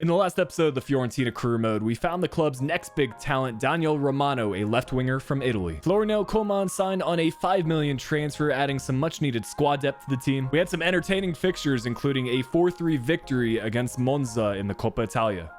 In the last episode of the Fiorentina Career Mode, we found the club's next big talent, Daniel Romano, a left winger from Italy. Floriano Coman signed on a $5 million transfer, adding some much needed squad depth to the team. We had some entertaining fixtures, including a 4-3 victory against Monza in the Coppa Italia.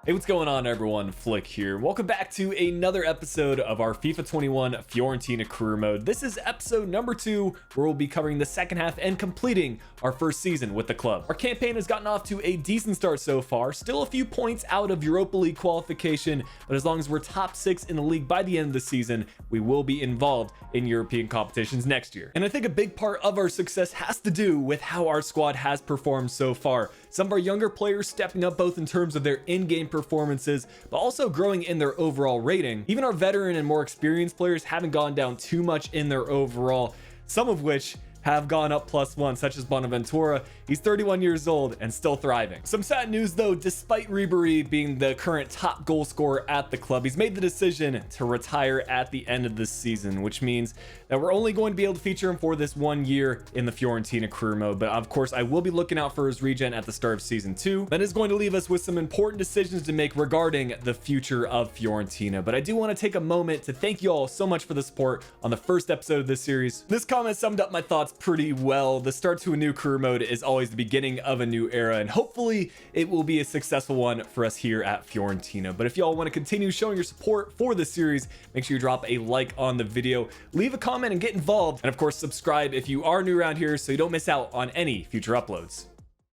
Hey, what's going on, everyone? Flick here. Welcome back to another episode of our FIFA 21 Fiorentina Career Mode. This is episode number 2, where we'll be covering the second half and completing our first season with the club. Our campaign has gotten off to a decent start so far, still a few points out of Europa League qualification, but as long as we're top 6 in the league by the end of the season, we will be involved in European competitions next year. And I think a big part of our success has to do with how our squad has performed so far. Some of our younger players stepping up both in terms of their in-game performances, but also growing in their overall rating. Even our veteran and more experienced players haven't gone down too much in their overall, some of which have gone up +1, such as Bonaventura. He's 31 years old and still thriving. Some sad news though, despite Ribery being the current top goal scorer at the club, he's made the decision to retire at the end of this season, which means that we're only going to be able to feature him for this 1 year in the Fiorentina Career Mode. But of course, I will be looking out for his regen at the start of season 2. That is going to leave us with some important decisions to make regarding the future of Fiorentina. But I do want to take a moment to thank you all so much for the support on the first episode of this series. This comment summed up my thoughts pretty well. The start to a new career mode is always the beginning of a new era, and hopefully it will be a successful one for us here at Fiorentina. But if y'all want to continue showing your support for this series, make sure you drop a like on the video, leave a comment and get involved, and of course subscribe if you are new around here so you don't miss out on any future uploads.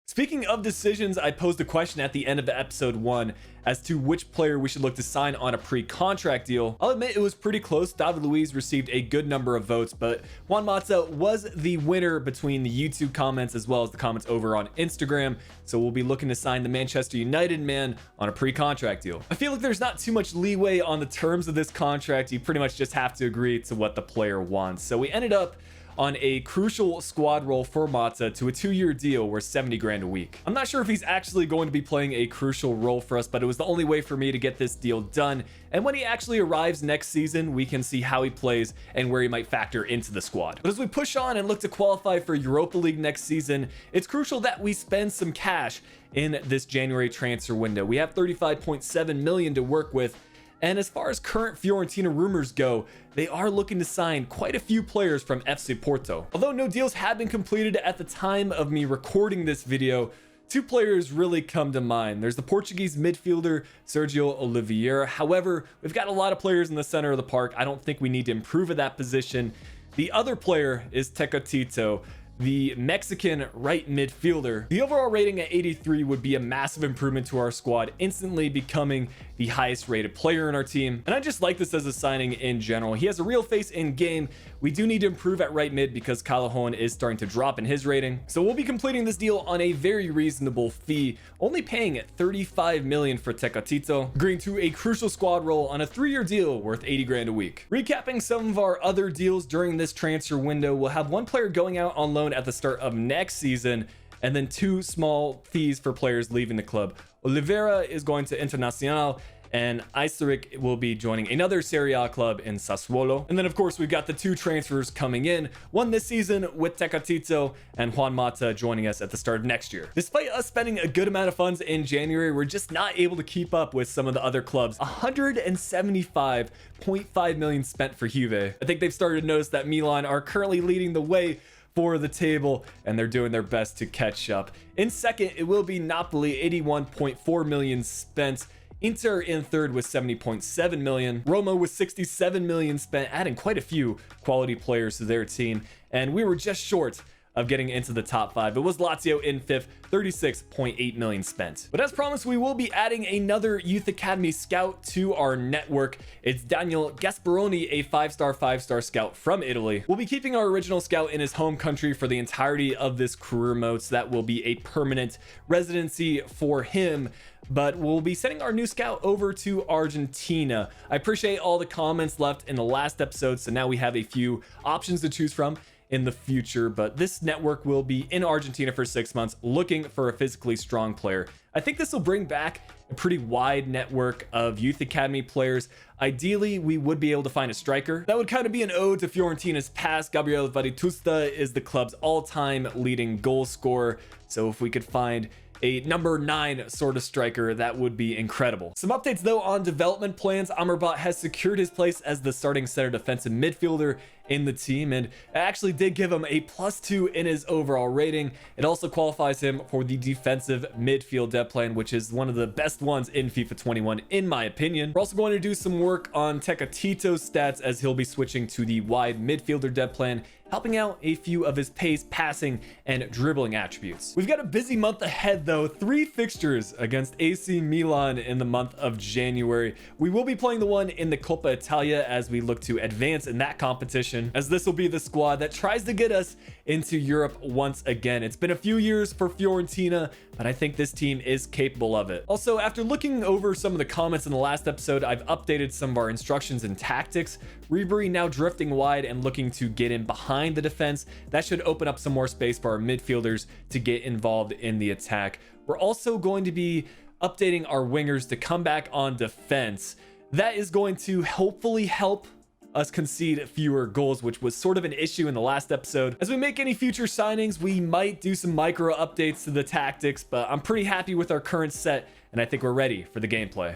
Speaking of decisions, I posed a question at the end of episode 1 as to which player we should look to sign on a pre-contract deal. I'll admit it was pretty close. David Luiz received a good number of votes, but Juan Mata was the winner between the YouTube comments as well as the comments over on Instagram. So we'll be looking to sign the Manchester United man on a pre-contract deal. I feel like there's not too much leeway on the terms of this contract. You pretty much just have to agree to what the player wants. So we ended up on a crucial squad role for Mata to a 2-year deal worth 70 grand a week. I'm not sure if he's actually going to be playing a crucial role for us, but it was the only way for me to get this deal done. And when he actually arrives next season, we can see how he plays and where he might factor into the squad. But as we push on and look to qualify for Europa League next season, it's crucial that we spend some cash in this January transfer window. We have 35.7 million to work with. And as far as current Fiorentina rumors go, they are looking to sign quite a few players from FC Porto. Although no deals have been completed at the time of me recording this video, 2 players really come to mind. There's the Portuguese midfielder Sergio Oliveira. However, we've got a lot of players in the center of the park. I don't think we need to improve at that position. The other player is Tecatito, the Mexican right midfielder. The overall rating at 83 would be a massive improvement to our squad, instantly becoming the highest rated player in our team. And I just like this as a signing in general. He has a real face in game. We do need to improve at right mid because Callahan is starting to drop in his rating. So we'll be completing this deal on a very reasonable fee, only paying 35 million for Tecatito, agreeing to a crucial squad role on a 3-year deal worth 80 grand a week. Recapping some of our other deals during this transfer window, we'll have 1 player going out on loan at the start of next season, and then 2 small fees for players leaving the club. Oliveira is going to Internacional, and Isaric will be joining another Serie A club in Sassuolo. And then of course we've got the 2 transfers coming in, one this season with Tecatito and Juan Mata joining us at the start of next year. Despite us spending a good amount of funds in January, we're just not able to keep up with some of the other clubs. 175.5 million spent for Juve. I think they've started to notice that Milan are currently leading the way for the table, and they're doing their best to catch up. In second, it will be Napoli, 81.4 million spent. Inter in third with 70.7 million. Roma with 67 million spent, adding quite a few quality players to their team. And we were just short of getting into the top 5. It was Lazio in 5th, 36.8 million spent. But as promised, we will be adding another Youth Academy scout to our network. It's Daniel Gasparoni, a 5-star scout from Italy. We'll be keeping our original scout in his home country for the entirety of this career mode, so that will be a permanent residency for him. But we'll be sending our new scout over to Argentina. I appreciate all the comments left in the last episode, so now we have a few options to choose from in the future. But this network will be in Argentina for 6 months, looking for a physically strong player. I think this will bring back a pretty wide network of youth academy players. Ideally, we would be able to find a striker. That would kind of be an ode to Fiorentina's past. Gabriel Varitusta is the club's all-time leading goal scorer. So if we could find a number 9 sort of striker, that would be incredible. Some updates though on development plans. Amrabat has secured his place as the starting center defensive midfielder in the team, and it actually did give him a +2 in his overall rating. It also qualifies him for the defensive midfield depth plan, which is one of the best ones in FIFA 21 in my opinion. We're also going to do some work on Tecatito's stats as he'll be switching to the wide midfielder depth plan, helping out a few of his pace, passing, and dribbling attributes. We've got a busy month ahead though. 3 fixtures against AC Milan in the month of January. We will be playing the one in the Coppa Italia as we look to advance in that competition, as this will be the squad that tries to get us into Europe once again. It's been a few years for Fiorentina, but I think this team is capable of it. Also, after looking over some of the comments in the last episode, I've updated some of our instructions and tactics. Ribery now drifting wide and looking to get in behind the defense. That should open up some more space for our midfielders to get involved in the attack. We're also going to be updating our wingers to come back on defense. That is going to hopefully help us concede fewer goals, which was sort of an issue in the last episode. As we make any future signings, we might do some micro updates to the tactics, but I'm pretty happy with our current set, and I think we're ready for the gameplay.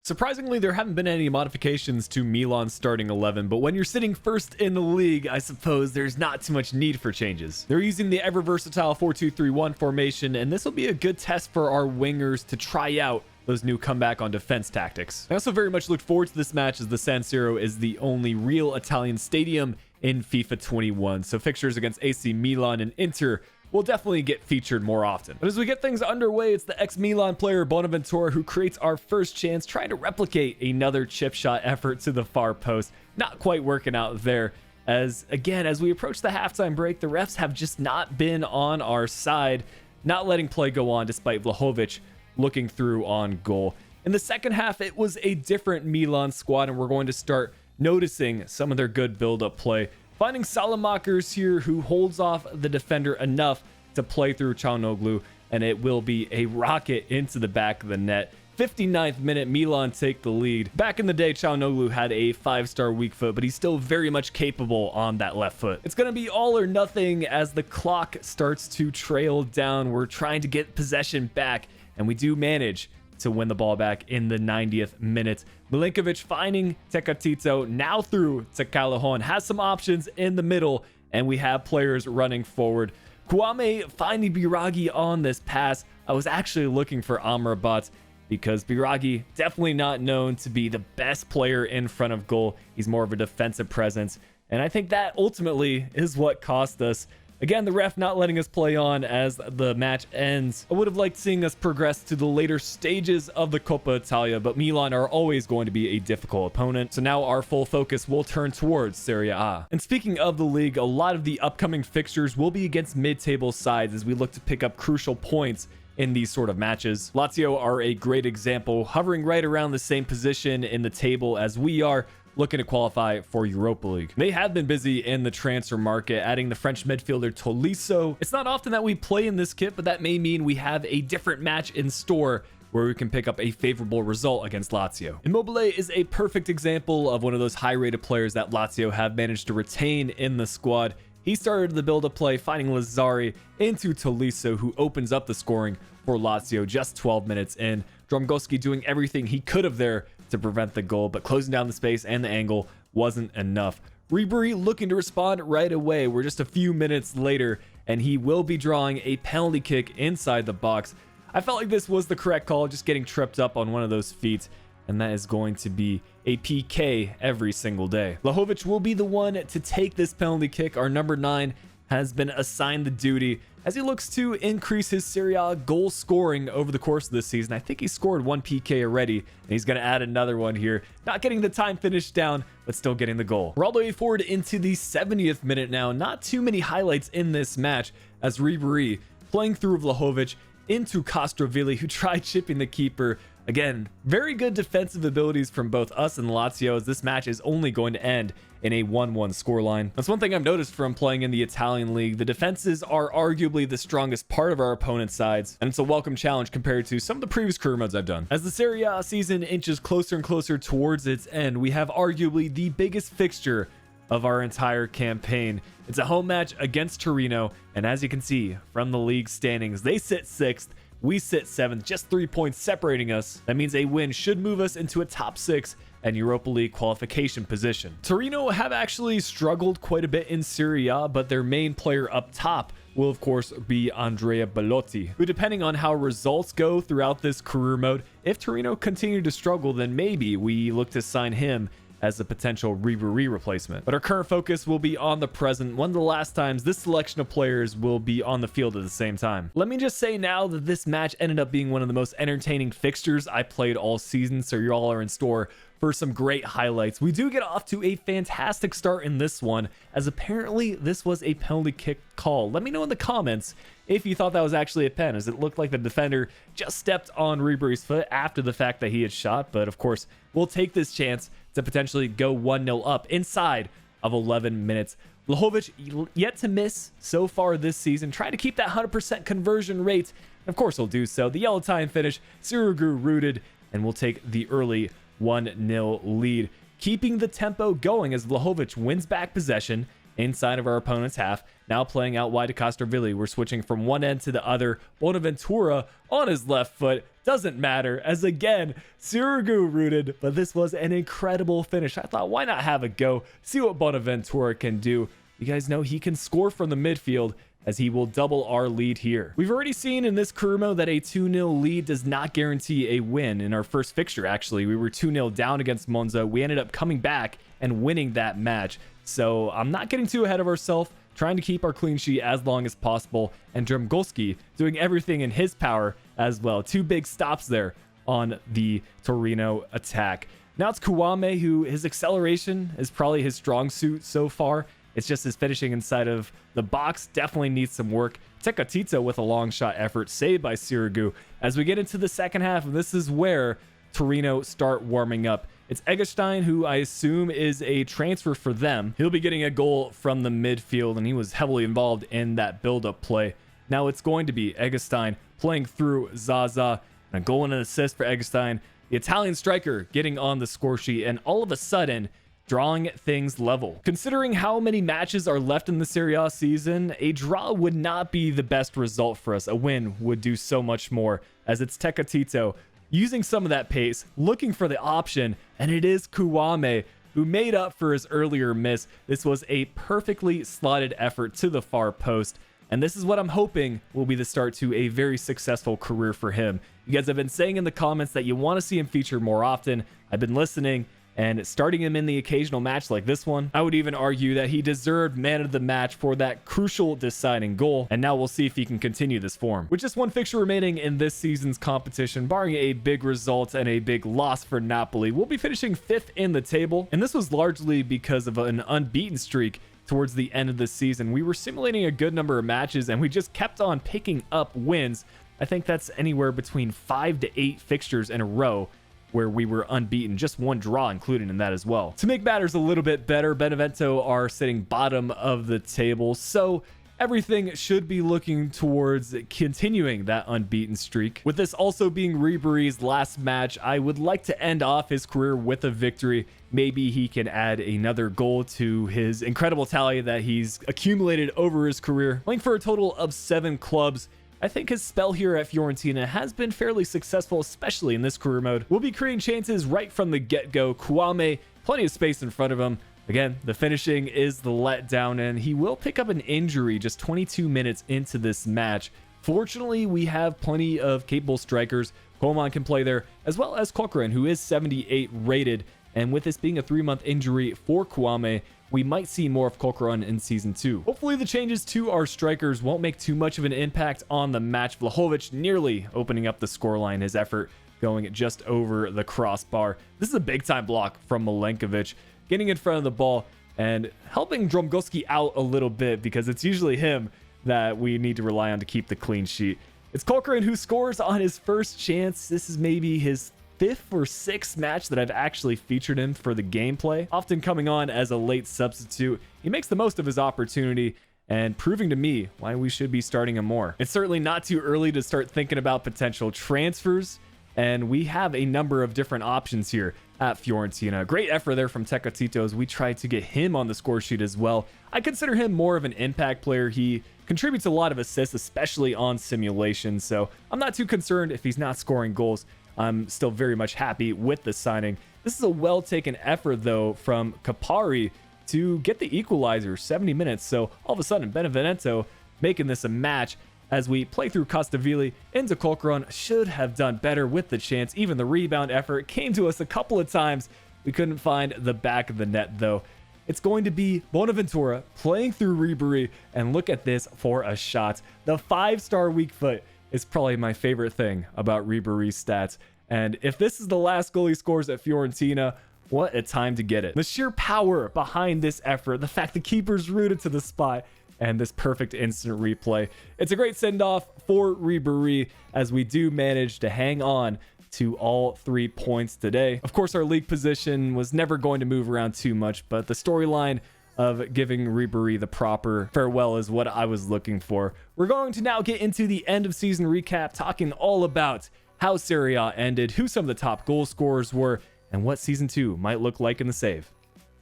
Surprisingly, there haven't been any modifications to Milan's starting 11, but when you're sitting first in the league, I suppose there's not too much need for changes. They're using the ever versatile 4-2-3-1 formation, and this will be a good test for our wingers to try out those new comeback on defense tactics. I also very much look forward to this match, as the San Siro is the only real Italian stadium in FIFA 21, so fixtures against AC Milan and Inter will definitely get featured more often. But as we get things underway, it's the ex-Milan player Bonaventura who creates our first chance, trying to replicate another chip shot effort to the far post. Not quite working out there, as again, as we approach the halftime break, the refs have just not been on our side, not letting play go on despite Vlahovic looking through on goal. In the second half, it was a different Milan squad, and we're going to start noticing some of their good build-up play. Finding Salamakers here, who holds off the defender enough to play through Çalhanoğlu, and it will be a rocket into the back of the net. 59th minute, Milan take the lead. Back in the day, Çalhanoğlu had a 5-star weak foot, but he's still very much capable on that left foot. It's going to be all or nothing as the clock starts to trail down. We're trying to get possession back, and we do manage to win the ball back in the 90th minute. Milinkovic finding Tecatito, now through to Callahan, has some options in the middle, and we have players running forward. Kwame finding Biragi on this pass. I was actually looking for Amrabat, because Biragi definitely not known to be the best player in front of goal. He's more of a defensive presence, and I think that ultimately is what cost us. Again, the ref not letting us play on as the match ends. I would have liked seeing us progress to the later stages of the Coppa Italia, but Milan are always going to be a difficult opponent. So now our full focus will turn towards Serie A. And speaking of the league, a lot of the upcoming fixtures will be against mid-table sides as we look to pick up crucial points in these sort of matches. Lazio are a great example, hovering right around the same position in the table as we are, looking to qualify for Europa League. They have been busy in the transfer market, adding the French midfielder Tolisso. It's not often that we play in this kit, but that may mean we have a different match in store where we can pick up a favorable result against Lazio. Immobile is a perfect example of one of those high-rated players that Lazio have managed to retain in the squad. He started the build-up play, finding Lazzari into Tolisso, who opens up the scoring for Lazio just 12 minutes in. Dromgoski doing everything he could have there to prevent the goal, but closing down the space and the angle wasn't enough. Ribery looking to respond right away. We're just a few minutes later, and he will be drawing a penalty kick inside the box. I felt like this was the correct call, just getting tripped up on one of those feet, and that is going to be a PK every single day. Vlahovic will be the one to take this penalty kick. Our number 9 has been assigned the duty as he looks to increase his Serie A goal scoring over the course of this season. I think he scored 1 PK already, and he's going to add another one here. Not getting the time finish down, but still getting the goal. We're all the way forward into the 70th minute now. Not too many highlights in this match as Ribery playing through Vlahovic into Castrovilli, who tried chipping the keeper. Again, very good defensive abilities from both us and Lazio, as this match is only going to end in a 1-1 scoreline. That's one thing I've noticed from playing in the Italian league. The defenses are arguably the strongest part of our opponent's sides, and it's a welcome challenge compared to some of the previous career modes I've done. As the Serie A season inches closer and closer towards its end, we have arguably the biggest fixture of our entire campaign. It's a home match against Torino, and as you can see from the league standings, they sit 6th We sit 7th, just 3 points separating us. That means a win should move us into a top 6 and Europa League qualification position. Torino have actually struggled quite a bit in Serie A, but their main player up top will of course be Andrea Belotti, who, depending on how results go throughout this career mode, if Torino continue to struggle, then maybe we look to sign him as a potential Ribery replacement. But our current focus will be on the present, one of the last times this selection of players will be on the field at the same time. Let me just say now that this match ended up being one of the most entertaining fixtures I played all season, so you all are in store for some great highlights. We do get off to a fantastic start in this one, as apparently this was a penalty kick call. Let me know in the comments if you thought that was actually a pen, as it looked like the defender just stepped on Ribery's foot after the fact that he had shot. But of course, we'll take this chance to potentially go 1-0 up inside of 11 minutes. Vlahovic yet to miss so far this season, trying to keep that 100% conversion rate. Of course he'll do so. The yellow time finish, Sirigu rooted, and we'll take the early 1-0 lead, keeping the tempo going as Vlahovic wins back possession inside of our opponent's half. Now playing out wide to Castrovilli. We're switching from one end to the other. Bonaventura on his left foot. Doesn't matter, as again, Sirigu rooted, but this was an incredible finish. I thought, why not have a go, see what Bonaventura can do. You guys know he can score from the midfield, as he will double our lead here. We've already seen in this career mode that a 2-0 lead does not guarantee a win. In our first fixture, actually, we were 2-0 down against Monza. We ended up coming back and winning that match. So I'm not getting too ahead of ourselves, trying to keep our clean sheet as long as possible, and Drumgolski doing everything in his power as well. 2 big stops there on the Torino attack. Now it's Kouame, who his acceleration is probably his strong suit so far. It's just his finishing inside of the box definitely needs some work. Tecatito with a long shot effort, saved by Sirigu. As we get into the second half, this is where Torino start warming up. It's Eggestein, who I assume is a transfer for them. He'll be getting a goal from the midfield, and he was heavily involved in that build-up play. Now it's going to be Eggestein playing through Zaza, and a goal and an assist for Eggestein. The Italian striker getting on the score sheet, and all of a sudden, drawing things level. Considering how many matches are left in the Serie A season, a draw would not be the best result for us. A win would do so much more, as it's Tecatito using some of that pace, looking for the option, and it is Kouame who made up for his earlier miss. This was a perfectly slotted effort to the far post, and this is what I'm hoping will be the start to a very successful career for him. You guys have been saying in the comments that you want to see him feature more often. I've been listening, and starting him in the occasional match like this one, I would even argue that he deserved man of the match for that crucial deciding goal. And now we'll see if he can continue this form. With just one fixture remaining in this season's competition, barring a big result and a big loss for Napoli, we'll be finishing 5th in the table. And this was largely because of an unbeaten streak towards the end of the season. We were simulating a good number of matches, and we just kept on picking up wins. I think that's anywhere between 5 to 8 fixtures in a row where we were unbeaten, just one draw included in that as well. To make matters a little bit better, Benevento are sitting bottom of the table, so everything should be looking towards continuing that unbeaten streak. With this also being Ribery's last match, I would like to end off his career with a victory. Maybe he can add another goal to his incredible tally that he's accumulated over his career. Playing for a total of 7 clubs, I think his spell here at Fiorentina has been fairly successful, especially in this career mode. We'll be creating chances right from the get-go. Kouame, plenty of space in front of him. Again, the finishing is the letdown, and he will pick up an injury just 22 minutes into this match. Fortunately, we have plenty of capable strikers. Coleman can play there, as well as Corcoran, who is 78 rated. And with this being a 3-month injury for Kouame, we might see more of Corcoran in Season 2. Hopefully the changes to our strikers won't make too much of an impact on the match. Vlahovic nearly opening up the scoreline, his effort going just over the crossbar. This is a big-time block from Milenkovic, getting in front of the ball and helping Drumgolski out a little bit, because it's usually him that we need to rely on to keep the clean sheet. It's Corcoran who scores on his first chance. This is maybe his 5th or 6th match that I've actually featured him for the gameplay, often coming on as a late substitute. He makes the most of his opportunity and proving to me why we should be starting him more. It's certainly not too early to start thinking about potential transfers, and we have a number of different options here. at Fiorentina. Great effort there from Tecatito as we tried to get him on the score sheet as well. I consider him more of an impact player. He contributes a lot of assists, especially on simulation, so I'm not too concerned if he's not scoring goals. I'm still very much happy with the signing. This is a well-taken effort, though, from Capari to get the equalizer, 70 minutes. So all of a sudden, Benevento making this a match as we play through Costavili into Colquhoun. Should have done better with the chance. Even the rebound effort came to us a couple of times. We couldn't find the back of the net, though. It's going to be Bonaventura playing through Ribery, and look at this for a shot. The 5-star weak foot is probably my favorite thing about Ribery's stats. And if this is the last goal he scores at Fiorentina, what a time to get it. The sheer power behind this effort, the fact the keeper's rooted to the spot, and this perfect instant replay. It's a great send-off for Ribery as we do manage to hang on to all 3 points today. Of course, our league position was never going to move around too much, but the storyline of giving Ribery the proper farewell is what I was looking for. We're going to now get into the end of season recap, talking all about how Serie A ended, who some of the top goal scorers were, and what season 2 might look like in the save.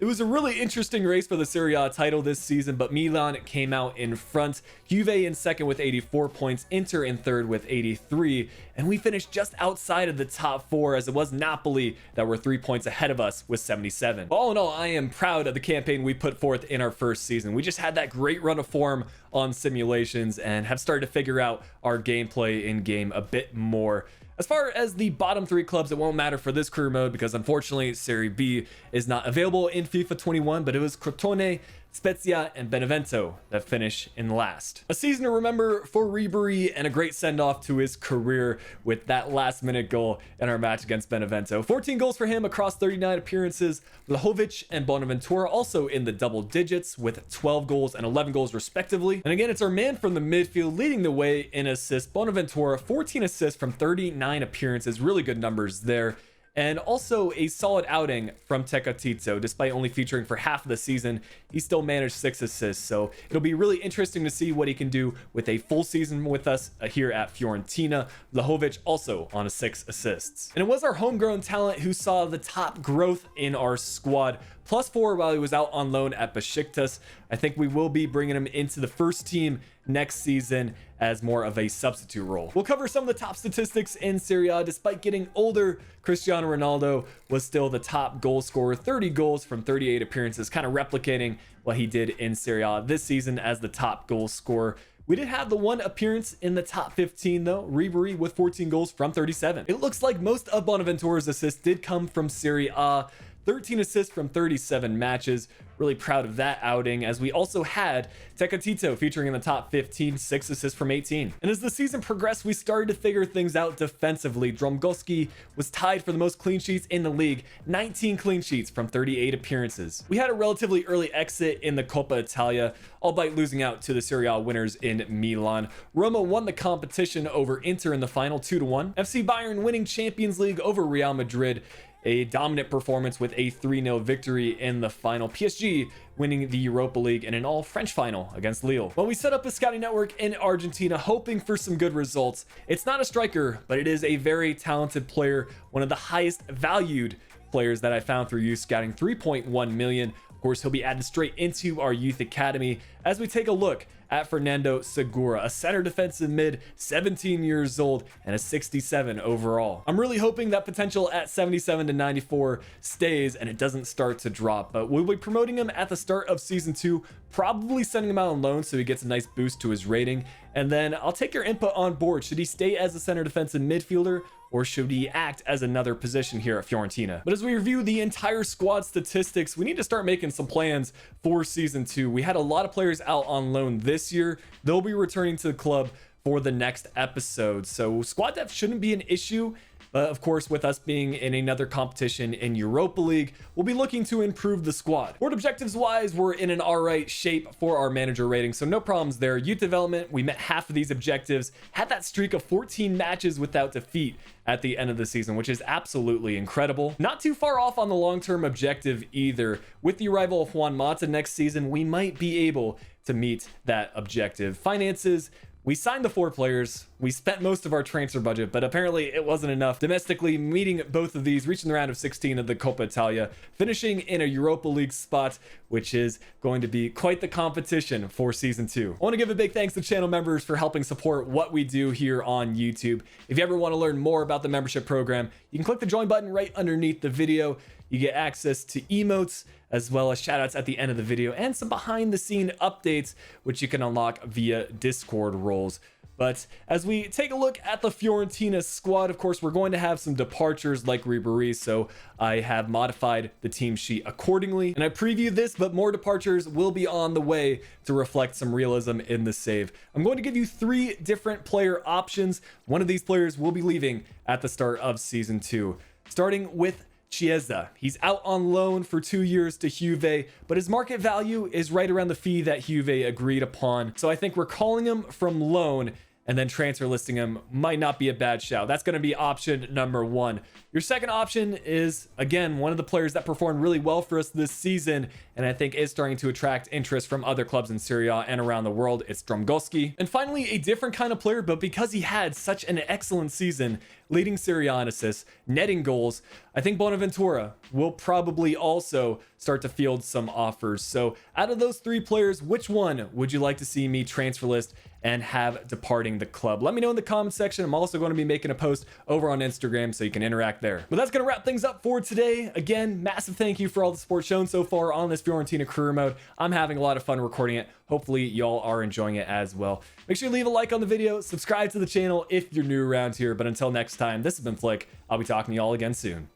It was a really interesting race for the Serie A title this season, but Milan came out in front, Juve in second with 84 points, Inter in third with 83, and we finished just outside of the top 4 as it was Napoli that were 3 points ahead of us with 77. All in all, I am proud of the campaign we put forth in our first season. We just had that great run of form on simulations and have started to figure out our gameplay in game a bit more. As far as the bottom 3 clubs, it won't matter for this career mode because unfortunately Serie B is not available in FIFA 21, but it was Crotone, Spezia, and Benevento that finish in last. A season to remember for Ribery and a great send-off to his career with that last-minute goal in our match against Benevento. 14 goals for him across 39 appearances. Vlahovic and Bonaventura also in the double digits with 12 goals and 11 goals respectively. And again, it's our man from the midfield leading the way in assists. Bonaventura, 14 assists from 39 appearances. Really good numbers there. And also a solid outing from Tecatito. Despite only featuring for half of the season, he still managed 6 assists. So it'll be really interesting to see what he can do with a full season with us here at Fiorentina. Vlahovic also on 6 assists. And it was our homegrown talent who saw the top growth in our squad. +4 while he was out on loan at Besiktas. I think we will be bringing him into the first team next season as more of a substitute role. We'll cover some of the top statistics in Serie A. Despite getting older, Cristiano Ronaldo was still the top goal scorer, 30 goals from 38 appearances, kind of replicating what he did in Serie A this season as the top goal scorer. We did have the one appearance in the top 15 though, Ribery with 14 goals from 37. It looks like most of Bonaventura's assists did come from Serie A. 13 assists from 37 matches. Really proud of that outing, as we also had Tecatito featuring in the top 15, 6 assists from 18. And as the season progressed, we started to figure things out defensively. Dromgoski was tied for the most clean sheets in the league, 19 clean sheets from 38 appearances. We had a relatively early exit in the Coppa Italia, albeit losing out to the Serie A winners in Milan. Roma won the competition over Inter in the final 2-1. FC Bayern winning Champions League over Real Madrid. A dominant performance with a 3-0 victory in the final. PSG winning the Europa League in an all-French final against Lille. Well, we set up a scouting network in Argentina hoping for some good results. It's not a striker, but it is a very talented player, one of the highest valued players that I found through youth scouting, 3.1 million. Of course, he'll be added straight into our youth academy as we take a look at Fernando Segura, a center defensive mid, 17 years old, and a 67 overall. I'm really hoping that potential at 77 to 94 stays and it doesn't start to drop, but we'll be promoting him at the start of season 2, probably sending him out on loan so he gets a nice boost to his rating. And then I'll take your input on board. Should he stay as a center defensive midfielder, or should he act as another position here at Fiorentina? But as we review the entire squad statistics, we need to start making some plans for season 2. We had a lot of players out on loan this year. They'll be returning to the club for the next episode, so squad depth shouldn't be an issue. But of course, with us being in another competition in Europa League, we'll be looking to improve the squad. Board objectives wise, we're in an alright shape for our manager rating, so no problems there. Youth development, we met half of these objectives, had that streak of 14 matches without defeat at the end of the season, which is absolutely incredible. Not too far off on the long-term objective either. With the arrival of Juan Mata next season, we might be able to meet that objective. Finances, We signed the 4 players. We spent most of our transfer budget, but apparently it wasn't enough. Domestically, meeting both of these, reaching the round of 16 of the Coppa Italia, finishing in a Europa League spot, which is going to be quite the competition for season 2. I want to give a big thanks to channel members for helping support what we do here on YouTube. If you ever want to learn more about the membership program, you can click the join button right underneath the video. You get access to emotes as well as shoutouts at the end of the video and some behind the scene updates, which you can unlock via Discord roles. But as we take a look at the Fiorentina squad, of course, we're going to have some departures like Ribery, so I have modified the team sheet accordingly. And I previewed this, but more departures will be on the way to reflect some realism in the save. I'm going to give you 3 different player options. One of these players will be leaving at the start of season 2, starting with Chiesa. He's out on loan for 2 years to Juve, but his market value is right around the fee that Juve agreed upon. So I think recalling him from loan and then transfer listing him might not be a bad shout. That's going to be option number 1. Your second option is, again, one of the players that performed really well for us this season, and I think is starting to attract interest from other clubs in Serie A and around the world. It's Dromgoski. And finally, a different kind of player, but because he had such an excellent season, leading Serie A in assists, netting goals, I think Bonaventura will probably also start to field some offers. So out of those 3 players, which one would you like to see me transfer list and have departing the club? Let me know in the comment section. I'm also going to be making a post over on Instagram so you can interact there. But that's going to wrap things up for today. Again, massive thank you for all the support shown so far on this Fiorentina Career Mode. I'm having a lot of fun recording it. Hopefully y'all are enjoying it as well. Make sure you leave a like on the video, subscribe to the channel if you're new around here. But until next time, this has been Flick. I'll be talking to y'all again soon.